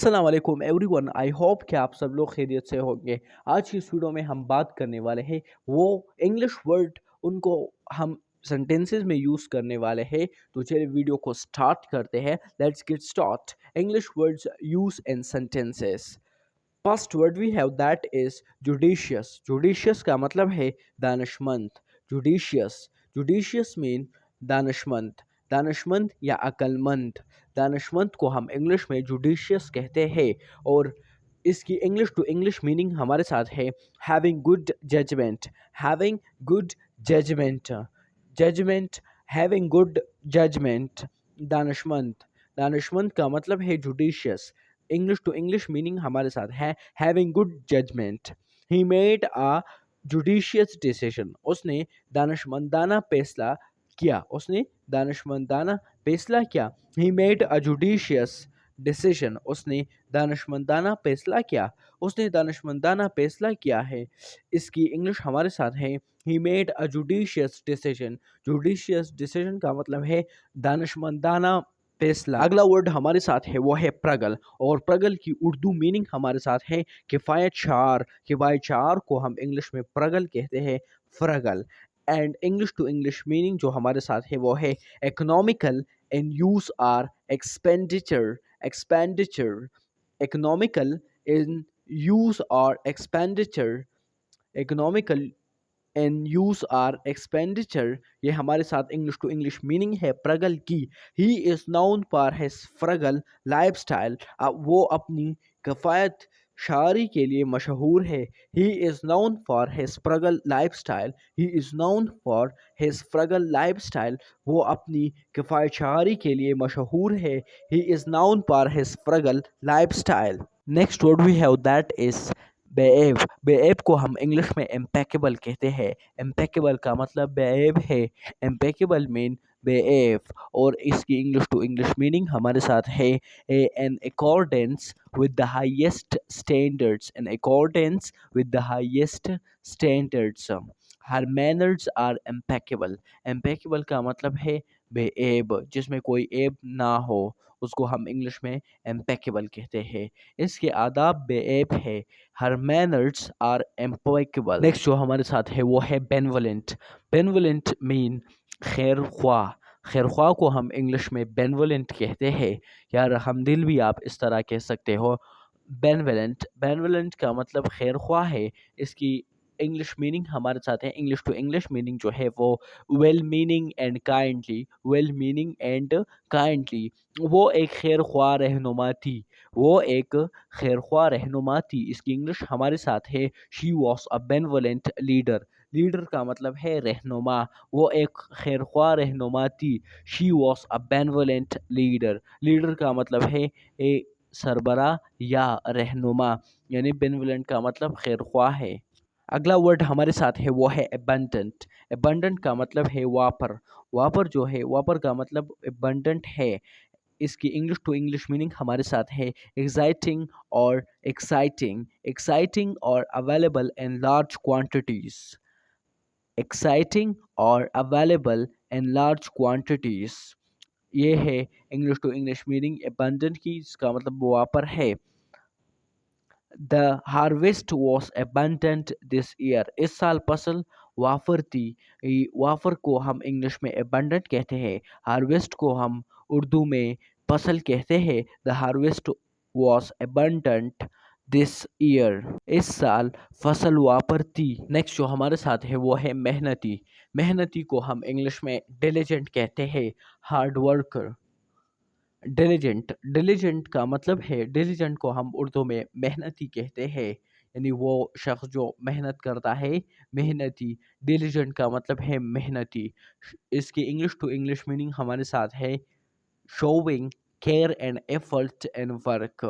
अस्सलाम वालेकुम everyone. I hope कि आप सब लोग खैरियत से होंगे। आज की इस वीडियो में हम बात करने वाले हैं वो इंग्लिश वर्ड, उनको हम सेंटेंसेस में यूज़ करने वाले हैं। तो चलिए वीडियो को स्टार्ट करते हैं। Let's get start. English words use in sentences. First word we have that is judicious. Judicious का मतलब है दानिशमंद। जुडिशियस, जुडिशियस मीन दानिशमंद, दानिशमंद या अक्लमंद। दानिशमंद को हम इंग्लिश में जुडिशियस कहते हैं और इसकी इंग्लिश टू इंग्लिश मीनिंग हमारे साथ है having good judgement. Having good judgement, judgement, having good judgement. दानिशमंद, दानिशमंद का मतलब है judicious. English to English meaning हमारे साथ है having good judgement. He made a judicious decision. उसने दानिशमंदाना फैसला किया। उसने दानिशमंदाना फैसला किया। He made a judicious decision. उसने दानिशमंदाना फैसला किया। उसने दानिशमंदाना फैसला किया है। इसकी इंग्लिश हमारे साथ है ही made a judicious decision. Judicious decision का मतलब है दानिशमंदाना फैसला। अगला वर्ड हमारे साथ है वो है प्रगल, और प्रगल की उर्दू मीनिंग हमारे साथ है किफ़ायत शार। किफ़ायत शार को हम इंग्लिश में प्रगल कहते हैं, frugal. And English to English meaning जो हमारे साथ है वो है economical in use or expenditure. Expenditure, economical in use or expenditure, economical in use or expenditure। ये हमारे साथ इंग्लिश टू इंग्लिश मीनिंग है प्रगल की। He is known for his frugal lifestyle. वो अपनी कफ़ायत शारी के लिए मशहूर है। He is known for his frugal lifestyle. He is known for his frugal lifestyle. वो अपनी कफ़ायत शारी के लिए मशहूर है। He is known for his frugal lifestyle. Next word we have that is बेएब। बेएब को हम इंग्लिश में इम्पेकेबल कहते हैं। इम्पेकेबल का मतलब बेएब है। इम्पेकेबल मीन बेएब, और इसकी इंग्लिश टू इंग्लिश मीनिंग हमारे साथ है in accordance with the highest standards. In accordance with the highest standards. Her manners are impeccable. Impeccable का मतलब है बेएब, जिसमें कोई ऐब ना हो, उसको हम इंग्लिश में इम्पेकेबल कहते हैं। इसके आदाब बेऐब है। हर मैनर्स आर इम्पेकेबल। नेक्स्ट जो हमारे साथ है वो है बेनवलेंट। बेनवलेंट मीन खैर ख्वाह। खैर ख्वाह को हम इंग्लिश में बेनवलेंट कहते हैं, या रहमदिल भी आप इस तरह कह सकते हो। बेनवलेंट, बेनवलेंट का मतलब खैर ख्वाह है। इसकी इंग्लिश मीनिंग हमारे साथ है इंग्लिश टू इंग्लिश मीनिंग जो है वो well meaning and kindly. Well meaning and kindly. वो एक खैर ख्वाह रहनुमा थी। वो एक खैर ख्वाह रहनुमा थी। इसकी इंग्लिश हमारे साथ है she was a benevolent leader. Leader का मतलब है रहनुमा। वो एक खैर ख्वाह रहनुमा थी। She was a benevolent leader. Leader का मतलब है सरबरा या रहनुमा, यानी बेनवलेंट का मतलब खैर ख्वाह है। अगला वर्ड हमारे साथ है वो है एबंडेंट। एबंडेंट का मतलब है वापर। वापर जो है, वापर का मतलब एबंडेंट है। इसकी इंग्लिश टू इंग्लिश मीनिंग हमारे साथ है एक्साइटिंग और एक्साइटिंग। एक्साइटिंग और available in large quantities. Exciting और अवेलेबल इन लार्ज क्वांटिटीज, ये है English to English meaning abundant की, इसका मतलब वापर है। The harvest was abundant this year। इस साल फसल वाफर थी। वाफर को हम इंग्लिश में abundant कहते हैं। हार्वेस्ट को हम उर्दू में फसल कहते हैं। The harvest was abundant this year। इस साल फसल वापर थी। नेक्स्ट जो हमारे साथ है वो है मेहनती। मेहनती को हम इंग्लिश में diligent कहते हैं, हार्ड वर्कर। डिलीजेंट, डिलीजेंट का मतलब है, डिलीजेंट को हम उर्दू में मेहनती कहते हैं, यानी वो शख्स जो मेहनत करता है, मेहनती। डिलीजेंट का मतलब है मेहनती। इसकी इंग्लिश टू इंग्लिश मीनिंग हमारे साथ है showing care and effort in work.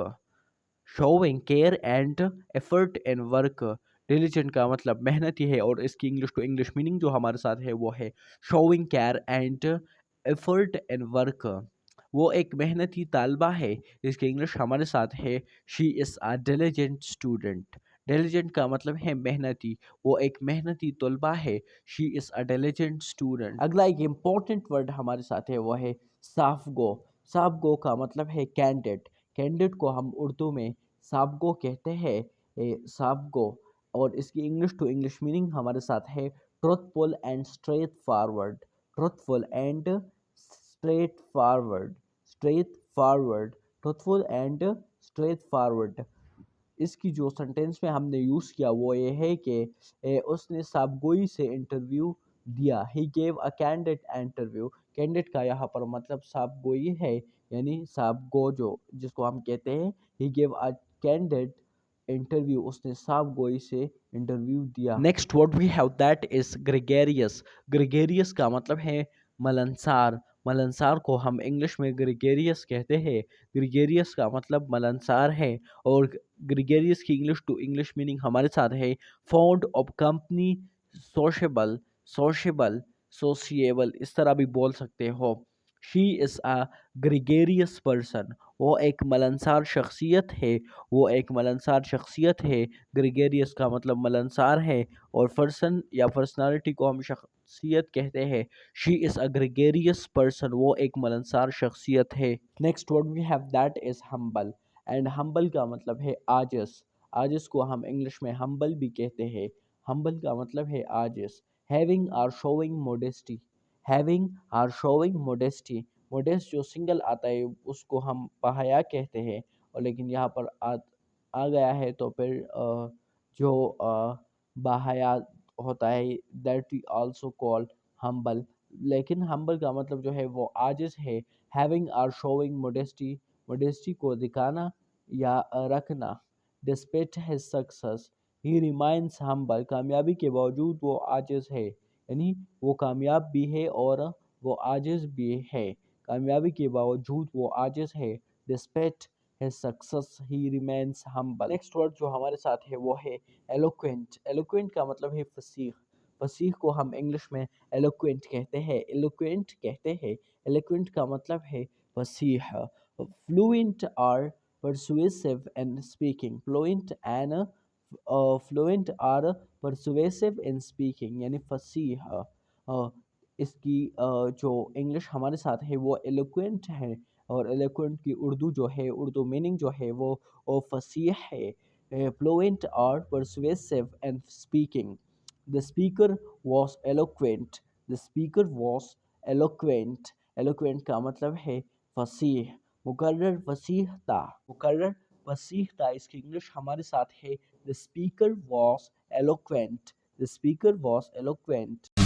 Showing care and effort in work. Diligent का मतलब मेहनती है, और इसकी इंग्लिश टू इंग्लिश मीनिंग जो हमारे साथ है वो है showing care and effort in work. वो एक मेहनती तालबा है। इसकी इंग्लिश हमारे साथ है she is a diligent student. Diligent का मतलब है मेहनती। वो एक मेहनती तलबा है। She is a diligent student. अगला एक इम्पॉर्टेंट वर्ड हमारे साथ है वो है साफ गो। साफ गो का मतलब है कैंडिड। कैंडिड को हम उर्दू में साबगो कहते हैं, साबगो। और इसकी इंग्लिश टू इंग्लिश मीनिंग हमारे साथ है truthful and straight forward, truthful and straight forward, straight forward, truthful and straight forward. इसकी जो सेंटेंस में हमने यूज़ किया वो ये है कि उसने साबगोई से इंटरव्यू दिया। ही gave a candid interview. Candid का यहाँ पर मतलब साबगोई है, यानी साबगो जो जिसको हम कहते हैं। He gave a candid interview, उसने साबगोई से इंटरव्यू दिया। Next word we have that is gregarious. Gregarious का मतलब है मलनसार। मलनसार को हम इंग्लिश में ग्रेगेरियस कहते हैं। ग्रेगेरियस का मतलब मलनसार है। और ग्रेगेरियस की इंग्लिश टू इंग्लिश मीनिंग हमारे साथ है fond of company, sociable, sociable, sociable, इस तरह भी बोल सकते हो। She is a gregarious person, वो एक मलनसार शख्सियत है, वो एक मलनसार शख्सियत है। ग्रेगेरियस का मतलब मलनसार है, और पर्सन या पर्सनालिटी को हम शख्सियत कहते हैं। She is a gregarious person, वो एक मलनसार शख्सियत है। Next word we have that is humble. And humble का मतलब है आजिज़। आजिज़ को हम इंग्लिश में हम्बल भी कहते हैं। हम्बल का मतलब है आजिज़। Having or showing modesty, having or showing modesty. Modest जो सिंगल आता है उसको हम पहाया कहते हैं, और लेकिन यहाँ पर आ गया है तो फिर जो बाहया होता है that we also call humble. लेकिन हम्बल का मतलब जो है वो आजिज़ है। Having or showing modesty, modesty को दिखाना या रखना। Despite his success he remains humble, कामयाबी के बावजूद वो आजिज़ है, यानी वो कामयाब भी है और वो आजिज़ भी है। कामयाबी के बावजूद वो आजिज़ है। डिस्पिट his success he remains humble। Next word जो हमारे साथ है वो है eloquent। eloquent का मतलब है फसीह। फसीह को हम इंग्लिश में eloquent कहते हैं, eloquent कहते हैं। eloquent का मतलब है Fasih. fluent or persuasive in speaking, fluent and fluent or persuasive in speaking, यानी फसीह। इसकी जो इंग्लिश हमारे साथ है वो eloquent है, और eloquent की उर्दू जो है, उर्दू मीनिंग जो है वो फसीह है। fluent or persuasive in speaking, the speaker was eloquent, the speaker was eloquent। eloquent का मतलब है फसीह। मुकर्रर फसीह था, मुकर्रर फसीह था, इसकी इंग्लिश हमारे साथ है the speaker was eloquent, the speaker was eloquent।